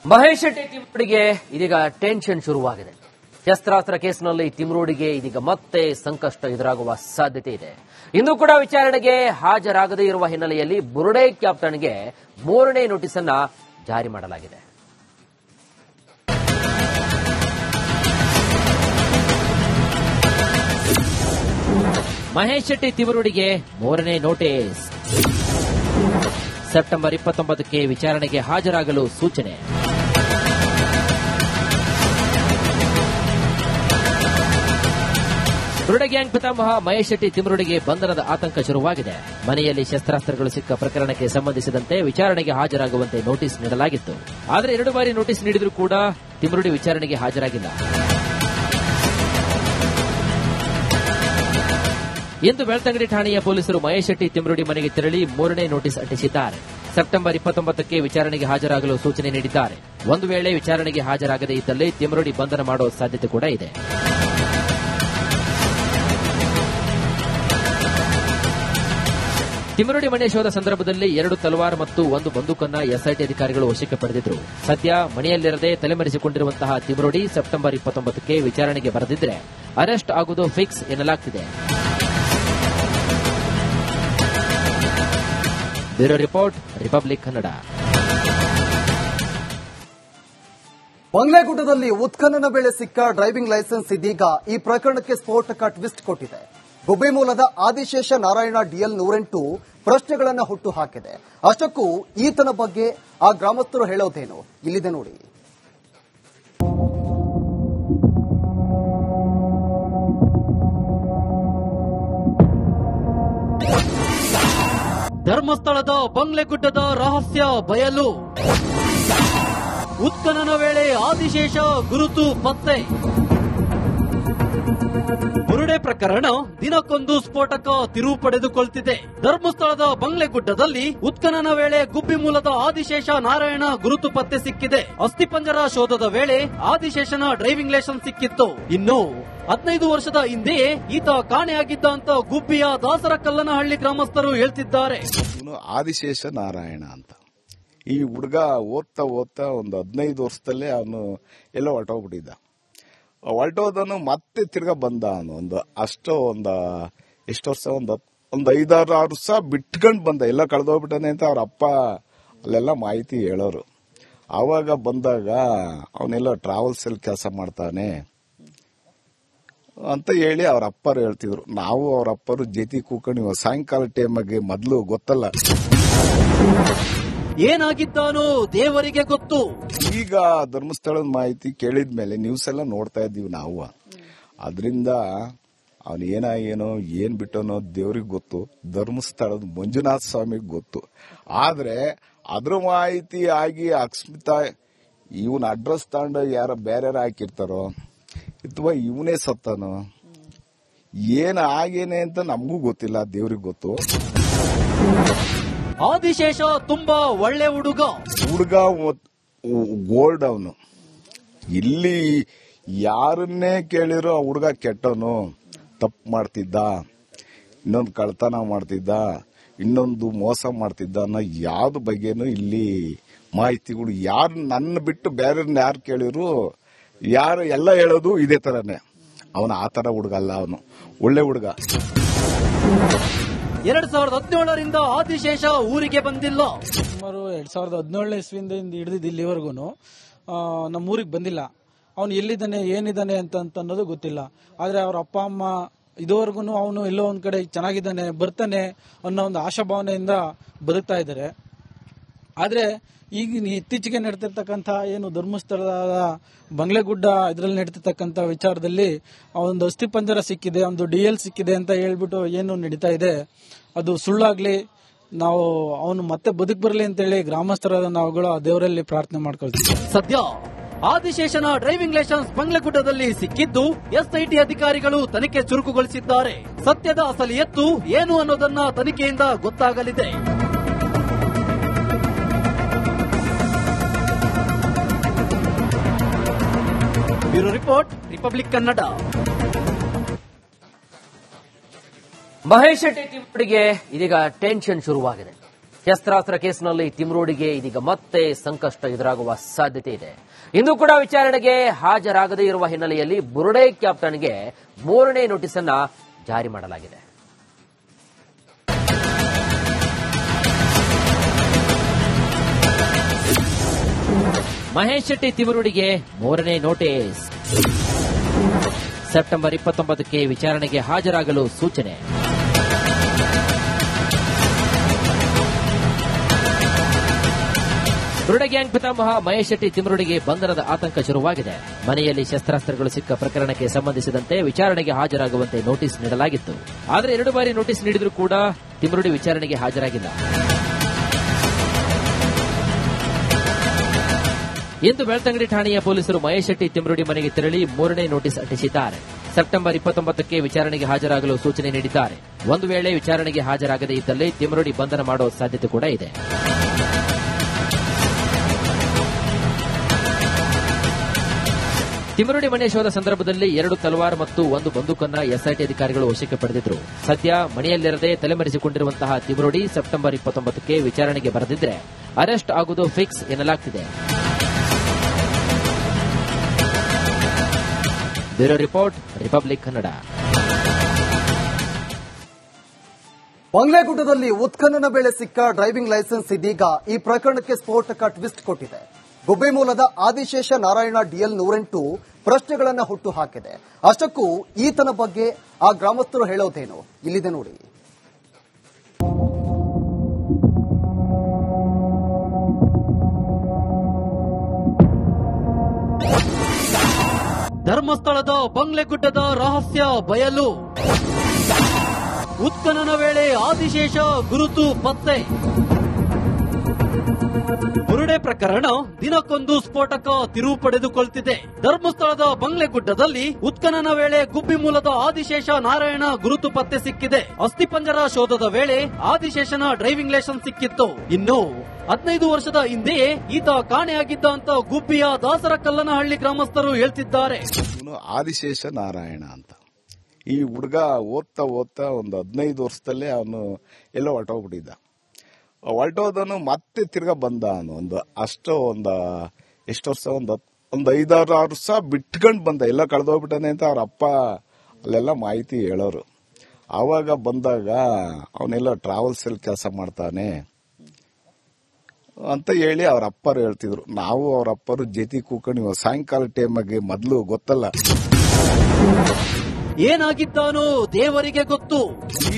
ಮಹೇಶ್ ಶೆಟ್ಟಿ ತಿಮ್ರೋಡಿಗೆ ಇದೀಗ ಟೆನ್ಷನ್ ಶುರುವಾಗಿದೆ. ಶಸ್ತ್ರಾಸ್ತ್ರ ಕೇಸ್ನಲ್ಲಿ ತಿಮ್ರೋಡಿಗೆ ಇದೀಗ ಮತ್ತೆ ಸಂಕಷ್ಟ ಎದುರಾಗುವ ಸಾಧ್ಯತೆ ಇದೆ. ಇಂದು ಕೂಡ ವಿಚಾರಣೆಗೆ ಹಾಜರಾಗದೇ ಇರುವ ಹಿನ್ನೆಲೆಯಲ್ಲಿ ಬುರುಡೆ ಕ್ಯಾಪ್ಟನ್ಗೆ 3ನೇ ನೋಟಿಸ್ ಅನ್ನ ಜಾರಿ ಮಾಡಲಾಗಿದೆ. ಮಹೇಶ್ ಶೆಟ್ಟಿ ತಿಮ್ರೋಡಿಗೆ 3ನೇ ನೋಟಿಸ್. ಸೆಪ್ಟೆಂಬರ್ 29ಕ್ಕೆ ವಿಚಾರಣೆಗೆ ಹಾಜರಾಗಲು ಸೂಚನೆ. ಬುರುಡೆ ಗ್ಯಾಂಗ್ ಪಿತಾಮಹ ಮಹೇಶ್ ಶೆಟ್ಟಿ ತಿಮ್ರೋಡಿಗೆ ಬಂಧನದ ಆತಂಕ ಶುರುವಾಗಿದೆ. ಮನೆಯಲ್ಲಿ ಶಸ್ತ್ರಾಸ್ತ್ರಗಳು ಸಿಕ್ಕ ಪ್ರಕರಣಕ್ಕೆ ಸಂಬಂಧಿಸಿದಂತೆ ವಿಚಾರಣೆಗೆ ಹಾಜರಾಗುವಂತೆ ನೋಟಿಸ್ ನೀಡಲಾಗಿತ್ತು. ಆದರೆ 2 ಬಾರಿ ನೋಟಿಸ್ ನೀಡಿದರೂ ಕೂಡ ತಿಮ್ರೋಡಿ ವಿಚಾರಣೆಗೆ ಹಾಜರಾಗಿಲ್ಲ. ಇಂದು ಬೆಳ್ತಂಗಡಿ ಠಾಣೆಯ ಪೊಲೀಸರು ಮಹೇಶ್ ಶೆಟ್ಟಿ ತಿಮ್ರೋಡಿ ಮನೆಗೆ ತೆರಳಿ 3ನೇ ನೋಟಿಸ್ ಅಂಟಿಸಿದ್ದಾರೆ. ಸೆಪ್ಟೆಂಬರ್ 29ಕ್ಕೆ ವಿಚಾರಣೆಗೆ ಹಾಜರಾಗಲು ಸೂಚನೆ ನೀಡಿದ್ದಾರೆ. ಒಂದು ವೇಳೆ ವಿಚಾರಣೆಗೆ ಹಾಜರಾಗದೇ ಇದ್ದಲ್ಲಿ ತಿಮ್ರೋಡಿ ಬಂಧನ ಮಾಡುವ ಸಾಧ್ಯತೆ ಕೂಡ ಇದೆ. ತಿಮ್ರೋಡಿ ಮನೆ ಶೋಧ ಸಂದರ್ಭದಲ್ಲಿ 2 ತಲವಾರ್ ಮತ್ತು 1 ಬಂದೂಕನ್ನ ಎಸ್ಐಟಿ ಅಧಿಕಾರಿಗಳು ವಶಕ್ಕೆ ಪಡೆದಿದ್ರು. ಸದ್ಯ ಮನೆಯಲ್ಲಿರದೆ ತಲೆಮರೆಸಿಕೊಂಡಿರುವಂತಹ ತಿಮ್ರೋಡಿ ಸೆಪ್ಟೆಂಬರ್ 29ಕ್ಕೆ ವಿಚಾರಣೆಗೆ ಬರದಿದ್ರೆ ಅರೆಸ್ಟ್ ಆಗುವುದು ಫಿಕ್ಸ್ ಎನ್ನಲಾಗ್ತಿದೆ. Bureau report, Republic Kannada. ಬಂಗ್ಲೆಗುಡ್ಡದಲ್ಲಿ ಉತ್ಖನನ ವೇಳೆ ಸಿಕ್ಕ ಡ್ರೈವಿಂಗ್ ಲೈಸೆನ್ಸ್ ಇದೀಗ ಈ ಪ್ರಕರಣಕ್ಕೆ ಸ್ಫೋಟಕ ಟ್ವಿಸ್ಟ್ ಕೊಟ್ಟಿದೆ. ಗುಬ್ಬಿ ಮೂಲದ ಆದಿಶೇಷ ನಾರಾಯಣ ಡಿಎಲ್ 108 ಪ್ರಶ್ನೆಗಳನ್ನು ಹುಟ್ಟು ಹಾಕಿದೆ. ಅಷ್ಟಕ್ಕೂ ಈತನ ಬಗ್ಗೆ ಆ ಗ್ರಾಮಸ್ಥರು ಹೇಳೋದೇನು ಇಲ್ಲಿದೆ ನೋಡಿ. ಧರ್ಮಸ್ಥಳದ ಬಂಗ್ಲೆಗುಡ್ಡದ ರಹಸ್ಯ ಬಯಲು. ಉತ್ಖನನ ವೇಳೆ ಆದಿಶೇಷ ಗುರುತು ಪತ್ತೆ. ಬುರುಡೆ ಪ್ರಕರಣ ದಿನಕ್ಕೊಂದು ಸ್ಫೋಟಕ ತಿರುವು ಪಡೆದುಕೊಳ್ಳುತ್ತಿದೆ. ಧರ್ಮಸ್ಥಳದ ಬಂಗ್ಲೆಗುಡ್ಡದಲ್ಲಿ ಉತ್ಖನನ ವೇಳೆ ಗುಬ್ಬಿ ಮೂಲದ ಆದಿಶೇಷ ನಾರಾಯಣ ಗುರುತು ಪತ್ತೆ ಸಿಕ್ಕಿದೆ. ಅಸ್ಥಿಪಂಜರ ಶೋಧದ ವೇಳೆ ಆದಿಶೇಷನ ಡ್ರೈವಿಂಗ್ ಲೈಸೆನ್ಸ್ ಸಿಕ್ಕಿತ್ತು. ಇನ್ನು 15 ವರ್ಷದ ಹಿಂದೆಯೇ ಈತ ಕಾಣೆಯಾಗಿದ್ದ ಅಂತ ಗುಬ್ಬಿಯ ದಾಸರಕಲ್ಲನಹಳ್ಳಿ ಗ್ರಾಮಸ್ಥರು ಹೇಳ್ತಿದ್ದಾರೆ. ಆದಿಶೇಷ ನಾರಾಯಣ ಅಂತ ಈ ಹುಡುಗ ಓದ್ತಾ ಒಂದು 15 ವರ್ಷದಲ್ಲೇ ಅವನು ಎಲ್ಲೋ ಹೊರಟೋಗ್ಬಿಟ್ಟಿದ್ದ. ಹೊರಟೋದನು ಮತ್ತೆ ತಿರ್ಗಾ ಬಂದ. ಅವನು ಎಷ್ಟು ವರ್ಷ ಒಂದು 5-6 ವರ್ಷ ಬಿಟ್ಕೊಂಡ್ ಬಂದ. ಎಲ್ಲ ಕಳೆದೋಗ್ಬಿಟ್ಟಾನೆ ಅಂತ ಅವ್ರ ಅಪ್ಪ ಅಲ್ಲೆಲ್ಲ ಮಾಹಿತಿ ಹೇಳೋರು. ಆವಾಗ ಬಂದಾಗ ಅವನೆಲ್ಲ ಟ್ರಾವೆಲ್ಸ್ ಅಲ್ಲಿ ಕೆಲಸ ಮಾಡ್ತಾನೆ ಅಂತ ಹೇಳಿ ಅವ್ರ ಅಪ್ಪರು ಹೇಳ್ತಿದ್ರು. ನಾವು ಅವ್ರ ಅಪ್ಪರು ಜೊತೆ ಕೂಕೊಂಡು ಸಾಯಂಕಾಲ ಟೈಮ್ಗೆ ಮೊದಲು ಗೊತ್ತಲ್ಲ ಏನಾಗಿದ್ದಾನೋ ದೇವರಿಗೆ ಗೊತ್ತು. ಈಗ ಧರ್ಮಸ್ಥಳದ ಮಾಹಿತಿ ಕೇಳಿದ್ಮೇಲೆ ನ್ಯೂಸ್ ಎಲ್ಲ ನೋಡ್ತಾ ಇದ್ದೀವಿ ನಾವು. ಅದರಿಂದ ಅವನು ಏನೋ ಏನ್ ಬಿಟ್ಟನೋ ದೇವ್ರಿಗೆ ಗೊತ್ತು, ಧರ್ಮಸ್ಥಳದ ಮಂಜುನಾಥ ಸ್ವಾಮಿಗೆ ಗೊತ್ತು. ಆದ್ರೆ ಅದ್ರ ಮಾಹಿತಿ ಆಗಿ ಅಕಸ್ಮಿತ ಇವನ್ ಅಡ್ರೆಸ್ ತಗೊಂಡು ಯಾರ ಬೇರೆ ಹಾಕಿರ್ತಾರೋ ಅಥವಾ ಇವನೇ ಸತ್ತಾನೋ ಆಗೇನೆ ಅಂತ ನಮಗೂ ಗೊತ್ತಿಲ್ಲ, ದೇವ್ರಿಗೆ ಗೊತ್ತು. ಆದಿಶೇಷ ತುಂಬಾ ಒಳ್ಳೆ ಹುಡುಗ ಗೋಲ್ಡ್. ಅವನು ಇಲ್ಲಿ ಯಾರನ್ನೇ ಕೇಳಿರೋ ಆ ಹುಡುಗ ಕೆಟ್ಟವನು, ತಪ್ಪು ಮಾಡ್ತಿದ್ದ, ಇನ್ನೊಂದು ಕಳ್ತನ ಮಾಡ್ತಿದ್ದ, ಇನ್ನೊಂದು ಮೋಸ ಮಾಡ್ತಿದ್ದ ಅನ್ನೋ ಯಾವ್ದು ಬಗ್ಗೆನೂ ಇಲ್ಲಿ ಮಾಹಿತಿಗಳು ಯಾರು ನನ್ನ ಬಿಟ್ಟು ಬೇರೆಯವ್ರನ್ನ ಯಾರು ಕೇಳಿದ್ರು ಯಾರು ಎಲ್ಲ ಹೇಳೋದು ಇದೇ ತರನೇ. ಅವನು ಆ ತರ ಹುಡುಗ ಅಲ್ಲ, ಅವನು ಒಳ್ಳೆ ಹುಡುಗ. 2017ರಿಂದ ಆದಿಶೇಷ ಊರಿಗೆ ಬಂದಿಲ್ಲ. ಸುಮಾರು 2017 ಇಸ್ವಿಯಿಂದ ಹಿಡಿದಿದ್ದು ಇಲ್ಲಿವರೆಗೂ ನಮ್ಮ ಊರಿಗೆ ಬಂದಿಲ್ಲ. ಅವನು ಎಲ್ಲಿದ್ದಾನೆ ಏನಿದ್ದಾನೆ ಅಂತ ಅನ್ನೋದು ಗೊತ್ತಿಲ್ಲ. ಆದ್ರೆ ಅವ್ರ ಅಪ್ಪ ಅಮ್ಮ ಇದುವರೆಗೂ ಅವನು ಎಲ್ಲೋ ಒಂದ್ ಕಡೆ ಚೆನ್ನಾಗಿದ್ದಾನೆ, ಬರ್ತಾನೆ ಅನ್ನೋ ಒಂದು ಆಶಾಭಾವನೆಯಿಂದ ಬದುಕ್ತಾ ಇದ್ದಾರೆ. ಆದ್ರೆ ಈಗ ಇತ್ತೀಚೆಗೆ ನಡೀತಿರ್ತಕ್ಕಂಥ ಏನು ಧರ್ಮಸ್ಥಳದ ಬಂಗ್ಲೆಗುಡ್ಡ ಇದರಲ್ಲಿ ನಡೀತಿರ್ತಕ್ಕಂಥ ವಿಚಾರದಲ್ಲಿ ಒಂದು ಅಸ್ಥಿಪಂಜರ ಸಿಕ್ಕಿದೆ, ಒಂದು DL ಸಿಕ್ಕಿದೆ ಅಂತ ಹೇಳ್ಬಿಟ್ಟು ಏನು ನಡೀತಾ ಇದೆ ಅದು ಸುಳ್ಳಾಗ್ಲಿ, ನಾವು ಅವನು ಮತ್ತೆ ಬದುಕು ಬರಲಿ ಅಂತೇಳಿ ಗ್ರಾಮಸ್ಥರಾದ ನಾವುಗಳು ಆ ದೇವರಲ್ಲಿ ಪ್ರಾರ್ಥನೆ ಮಾಡ್ಕೊಳ್ತೀವಿ. ಸದ್ಯ ಆದಿಶೇಷನ ಡ್ರೈವಿಂಗ್ ಲೈಸೆನ್ಸ್ ಬಂಗ್ಲೆಗುಡ್ಡದಲ್ಲಿ ಸಿಕ್ಕಿದ್ದು ಎಸ್ಐಟಿ ಅಧಿಕಾರಿಗಳು ತನಿಖೆ ಚುರುಕುಗೊಳಿಸಿದ್ದಾರೆ. ಸತ್ಯದ ಅಸಲಿ ಎತ್ತು ಏನು ಅನ್ನೋದನ್ನ ತನಿಖೆಯಿಂದ ಗೊತ್ತಾಗಲಿದೆ. Bureau report, Republic Kannada. Mahesh Shetty ತಿಮ್ರೋಡಿಗೆ ಇದೀಗ ಟೆನ್ಷನ್ ಶುರುವಾಗಿದೆ. ಶಸ್ತ್ರಾಸ್ತ್ರ ಕೇಸ್ನಲ್ಲಿ ತಿಮ್ರೋಡಿಗೆ ಇದೀಗ ಮತ್ತೆ ಸಂಕಷ್ಟ ಎದುರಾಗುವ ಸಾಧ್ಯತೆ ಇದೆ. ಇಂದು ಕೂಡ ವಿಚಾರಣೆಗೆ ಹಾಜರಾಗದೇ ಇರುವ ಹಿನ್ನೆಲೆಯಲ್ಲಿ ಬುರುಡೆ ಕ್ಯಾಪ್ಟನ್ಗೆ 3ನೇ ನೋಟಿಸ್ ಅನ್ನ ಜಾರಿ ಮಾಡಲಾಗಿದೆ. ಮಹೇಶ್ ಶೆಟ್ಟಿ ತಿಮ್ರೋಡಿಗೆ 3ನೇ ನೋಟಿಸ್. ಸೆಪ್ಟೆಂಬರ್ 29ಕ್ಕೆ ವಿಚಾರಣೆಗೆ ಹಾಜರಾಗಲು ಸೂಚನೆ. ಬುರುಡೆ ಗ್ಯಾಂಗ್ ಪಿತಾಮಹ ಮಹೇಶ್ ಶೆಟ್ಟಿ ತಿಮ್ರೋಡಿಗೆ ಬಂಧನದ ಆತಂಕ ಶುರುವಾಗಿದೆ. ಮನೆಯಲ್ಲಿ ಶಸ್ತ್ರಾಸ್ತ್ರಗಳು ಸಿಕ್ಕ ಪ್ರಕರಣಕ್ಕೆ ಸಂಬಂಧಿಸಿದಂತೆ ವಿಚಾರಣೆಗೆ ಹಾಜರಾಗುವಂತೆ ನೋಟಿಸ್ ನೀಡಲಾಗಿತ್ತು. ಆದರೆ 2 ಬಾರಿ ನೋಟಿಸ್ ನೀಡಿದರೂ ಕೂಡ ತಿಮ್ರೋಡಿ ವಿಚಾರಣೆಗೆ ಹಾಜರಾಗಿಲ್ಲ. ಇಂದು ಬೆಳ್ತಂಗಡಿ ಠಾಣೆಯ ಪೊಲೀಸರು ಮಹೇಶ್ ಶೆಟ್ಟಿ ತಿಮ್ರೋಡಿ ಮನೆಗೆ ತೆರಳಿ 3ನೇ ನೋಟಿಸ್ ಅಂಟಿಸಿದ್ದಾರೆ. ಸೆಪ್ಟೆಂಬರ್ 29ಕ್ಕೆ ವಿಚಾರಣೆಗೆ ಹಾಜರಾಗಲು ಸೂಚನೆ ನೀಡಿದ್ದಾರೆ. ಒಂದು ವೇಳೆ ವಿಚಾರಣೆಗೆ ಹಾಜರಾಗದೇ ಇದ್ದಲ್ಲಿ ತಿಮ್ರೋಡಿ ಬಂಧನ ಮಾಡುವ ಸಾಧ್ಯತೆ ಕೂಡ ಇದೆ. ತಿಮ್ರೋಡಿ ಮನೆ ಶೋಧ ಸಂದರ್ಭದಲ್ಲಿ 2 ತಲವಾರ್ ಮತ್ತು 1 ಬಂದೂಕನ್ನ ಎಸ್ಐಟಿ ಅಧಿಕಾರಿಗಳು ವಶಕ್ಕೆ ಪಡೆದಿದ್ರು. ಸದ್ಯ ಮನೆಯಲ್ಲಿರದೆ ತಲೆಮರೆಸಿಕೊಂಡಿರುವಂತಹ ತಿಮ್ರೋಡಿ ಸೆಪ್ಟೆಂಬರ್ 29ಕ್ಕೆ ವಿಚಾರಣೆಗೆ ಬರದಿದ್ರೆ ಅರೆಸ್ಟ್ ಆಗುವುದು ಫಿಕ್ಸ್ ಎನ್ನಲಾಗ್ತಿದೆ. Bureau report, Republic Kannada. ಬಂಗ್ಲೆಗುಡ್ಡದಲ್ಲಿ ಉತ್ಖನನ ವೇಳೆ ಸಿಕ್ಕ ಡ್ರೈವಿಂಗ್ ಲೈಸೆನ್ಸ್ ಇದೀಗ ಈ ಪ್ರಕರಣಕ್ಕೆ ಸ್ಫೋಟಕ ಟ್ವಿಸ್ಟ್ ಕೊಟ್ಟಿದೆ. ಗುಬ್ಬಿ ಮೂಲದ ಆದಿಶೇಷ ನಾರಾಯಣ DL 108 ಪ್ರಶ್ನೆಗಳನ್ನು ಹುಟ್ಟು ಹಾಕಿದೆ. ಅಷ್ಟಕ್ಕೂ ಈತನ ಬಗ್ಗೆ ಆ ಗ್ರಾಮಸ್ಥರು ಹೇಳೋದೇನು ಇಲ್ಲಿದೆ ನೋಡಿ. ಧರ್ಮಸ್ಥಳದ ಬಂಗ್ಲೆಗುಡ್ಡದ ರಹಸ್ಯ ಬಯಲು. ಉತ್ಖನನ ವೇಳೆ ಆದಿಶೇಷ ಗುರುತು ಪತ್ತೆ. ಬುರುಡೆ ಪ್ರಕರಣ ದಿನಕ್ಕೊಂದು ಸ್ಫೋಟಕ ತಿರುವು ಪಡೆದುಕೊಳ್ಳುತ್ತಿದೆ. ಧರ್ಮಸ್ಥಳದ ಬಂಗ್ಲೆಗುಡ್ಡದಲ್ಲಿ ಉತ್ಖನನ ವೇಳೆ ಗುಬ್ಬಿ ಮೂಲದ ಆದಿಶೇಷ ನಾರಾಯಣ ಗುರುತು ಪತ್ತೆ ಸಿಕ್ಕಿದೆ. ಅಸ್ಥಿಪಂಜರ ಶೋಧದ ವೇಳೆ ಆದಿಶೇಷನ ಡ್ರೈವಿಂಗ್ ಲೈಸೆನ್ಸ್ ಸಿಕ್ಕಿತ್ತು. ಇನ್ನು 15 ವರ್ಷದ ಹಿಂದೆಯೇ ಈತ ಕಾಣೆಯಾಗಿದ್ದ ಅಂತ ಗುಬ್ಬಿಯ ದಾಸರಕಲ್ಲನಹಳ್ಳಿ ಗ್ರಾಮಸ್ಥರು ಹೇಳ್ತಿದ್ದಾರೆ. ಆದಿಶೇಷ ನಾರಾಯಣ ಅಂತ ಈ ಹುಡುಗ ಓದ್ತಾ ಒಂದು 15 ವರ್ಷದಲ್ಲೇ ಅವನು ಎಲ್ಲೋ ಹೊರಟೋಗ್ಬಿಟ್ಟಿದ್ದ. ಹೊರಟೋದನು ಮತ್ತೆ ತಿರ್ಗಾ ಬಂದ. ಅವನು ಎಷ್ಟು ವರ್ಷ ಒಂದು 5-6 ವರ್ಷ ಬಿಟ್ಕೊಂಡು ಬಂದ. ಎಲ್ಲ ಕಳೆದೋಗ್ಬಿಟ್ಟಾನೆ ಅಂತ ಅವ್ರ ಅಪ್ಪ ಅಲ್ಲೆಲ್ಲ ಮಾಹಿತಿ ಹೇಳೋರು. ಆವಾಗ ಬಂದಾಗ ಅವನೆಲ್ಲ ಟ್ರಾವೆಲ್ಸ್ ಅಲ್ಲಿ ಕೆಲಸ ಮಾಡ್ತಾನೆ ಅಂತ ಹೇಳಿ ಅವ್ರ ಅಪ್ಪರು ಹೇಳ್ತಿದ್ರು. ನಾವು ಅವ್ರ ಅಪ್ಪರು ಜೊತೆ ಕೂಕೊಂಡು ಸಾಯಂಕಾಲ ಟೈಮಾಗೆ ಮೊದಲು ಗೊತ್ತಲ್ಲ ಏನಾಗಿದ್ದಾನೋ ದೇವರಿಗೆ ಗೊತ್ತು.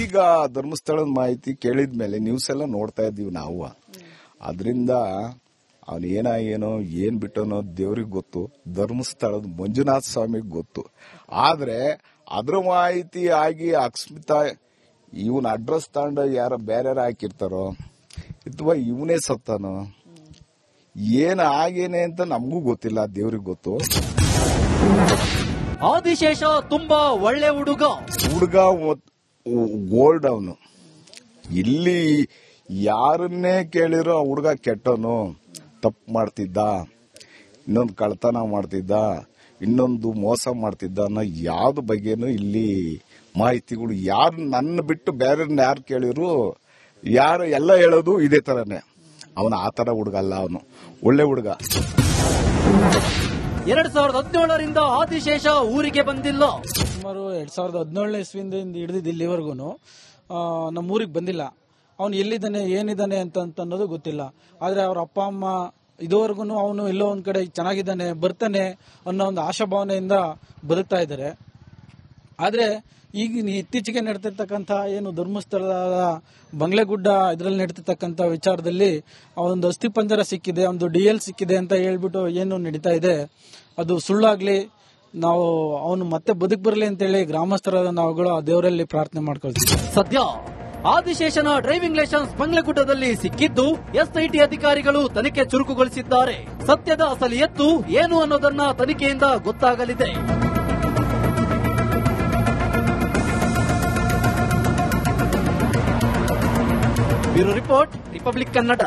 ಈಗ ಧರ್ಮಸ್ಥಳದ ಮಾಹಿತಿ ಕೇಳಿದ್ಮೇಲೆ ನ್ಯೂಸ್ ಎಲ್ಲ ನೋಡ್ತಾ ಇದ್ದೀವಿ ನಾವು. ಅದರಿಂದ ಅವನು ಏನೋ ಏನ್ ಬಿಟ್ಟನೋ ದೇವ್ರಿಗೆ ಗೊತ್ತು, ಧರ್ಮಸ್ಥಳದ ಮಂಜುನಾಥ ಸ್ವಾಮಿಗೆ ಗೊತ್ತು. ಆದ್ರೆ ಅದ್ರ ಮಾಹಿತಿ ಆಗಿ ಅಕಸ್ಮಿತ ಇವನ್ ಅಡ್ರೆಸ್ ತಗೊಂಡು ಯಾರ ಬೇರೆ ಹಾಕಿರ್ತಾರೋ ಅಥವಾ ಇವನೇ ಸತ್ತಾನೋ ಆಗೇನೆ ಅಂತ ನಮಗೂ ಗೊತ್ತಿಲ್ಲ, ದೇವ್ರಿಗೆ ಗೊತ್ತು. ಆದಿಶೇಷ ತುಂಬಾ ಒಳ್ಳೆ ಹುಡುಗ ಗೋಲ್ಡ್. ಅವನು ಇಲ್ಲಿ ಯಾರನ್ನೇ ಕೇಳಿರೋ ಹುಡುಗ ಕೆಟ್ಟನು, ತಪ್ಪು ಮಾಡ್ತಿದ್ದ, ಇನ್ನೊಂದು ಕಳ್ತನ ಮಾಡ್ತಿದ್ದ, ಇನ್ನೊಂದು ಮೋಸ ಮಾಡ್ತಿದ್ದ ಅನ್ನೋ ಯಾವ್ದು ಬಗ್ಗೆನೂ ಇಲ್ಲಿ ಮಾಹಿತಿಗಳು ಯಾರು ನನ್ನ ಬಿಟ್ಟು ಬೇರೆಯವ್ರನ್ನ ಯಾರು ಕೇಳಿದ್ರು ಯಾರು ಎಲ್ಲ ಹೇಳೋದು ಇದೇ ತರನೇ. ಅವನು ಆ ತರ ಹುಡುಗ ಅಲ್ಲ, ಅವನು ಒಳ್ಳೆ ಹುಡುಗ. 2017ರಿಂದ ಆದಿಶೇಷ ಊರಿಗೆ ಬಂದಿಲ್ಲ. ಸುಮಾರು 2017ನೇ ಇಸ್ವಿಯಿಂದ ಹಿಡಿದಿದ್ದು ಇಲ್ಲಿವರೆಗೂ ನಮ್ಮ ಊರಿಗೆ ಬಂದಿಲ್ಲ. ಅವನು ಎಲ್ಲಿದ್ದಾನೆ ಏನಿದ್ದಾನೆ ಅಂತ ಅನ್ನೋದು ಗೊತ್ತಿಲ್ಲ. ಆದ್ರೆ ಅವ್ರ ಅಪ್ಪ ಅಮ್ಮ ಇದುವರೆಗೂ ಅವನು ಎಲ್ಲೋ ಒಂದ್ ಕಡೆ ಚೆನ್ನಾಗಿದ್ದಾನೆ, ಬರ್ತಾನೆ ಅನ್ನೋ ಒಂದು ಆಶಾಭಾವನೆಯಿಂದ ಬದುಕ್ತಾ ಇದ್ದಾರೆ. ಆದ್ರೆ ಈಗ ಇತ್ತೀಚೆಗೆ ನಡೀತಿರ್ತಕ್ಕಂಥ ಏನು ಧರ್ಮಸ್ಥಳದ ಬಂಗ್ಲೆಗುಡ್ಡ ಇದರಲ್ಲಿ ನಡೀತಿರ್ತಕ್ಕಂಥ ವಿಚಾರದಲ್ಲಿ ಅವನೊಂದು ಅಸ್ಥಿಪಂಜರ ಸಿಕ್ಕಿದೆ, ಒಂದು DL ಸಿಕ್ಕಿದೆ ಅಂತ ಹೇಳ್ಬಿಟ್ಟು ಏನು ನಡೀತಾ ಇದೆ ಅದು ಸುಳ್ಳಾಗ್ಲಿ, ನಾವು ಅವನು ಮತ್ತೆ ಬದುಕು ಬರಲಿ ಅಂತೇಳಿ ಗ್ರಾಮಸ್ಥರಾದ ನಾವುಗಳು ಆ ದೇವರಲ್ಲಿ ಪ್ರಾರ್ಥನೆ ಮಾಡ್ಕೊಳ್ತೀವಿ. ಸದ್ಯ ಆದಿಶೇಷನ ಡ್ರೈವಿಂಗ್ ಲೈಸೆನ್ಸ್ ಬಂಗ್ಲೆಗುಡ್ಡದಲ್ಲಿ ಸಿಕ್ಕಿದ್ದು SIT ಅಧಿಕಾರಿಗಳು ತನಿಖೆ ಚುರುಕುಗೊಳಿಸಿದ್ದಾರೆ. ಸತ್ಯದ ಅಸಲಿ ಎತ್ತು ಏನು ಅನ್ನೋದನ್ನ ತನಿಖೆಯಿಂದ ಗೊತ್ತಾಗಲಿದೆ. Bureau report, Republic Kannada.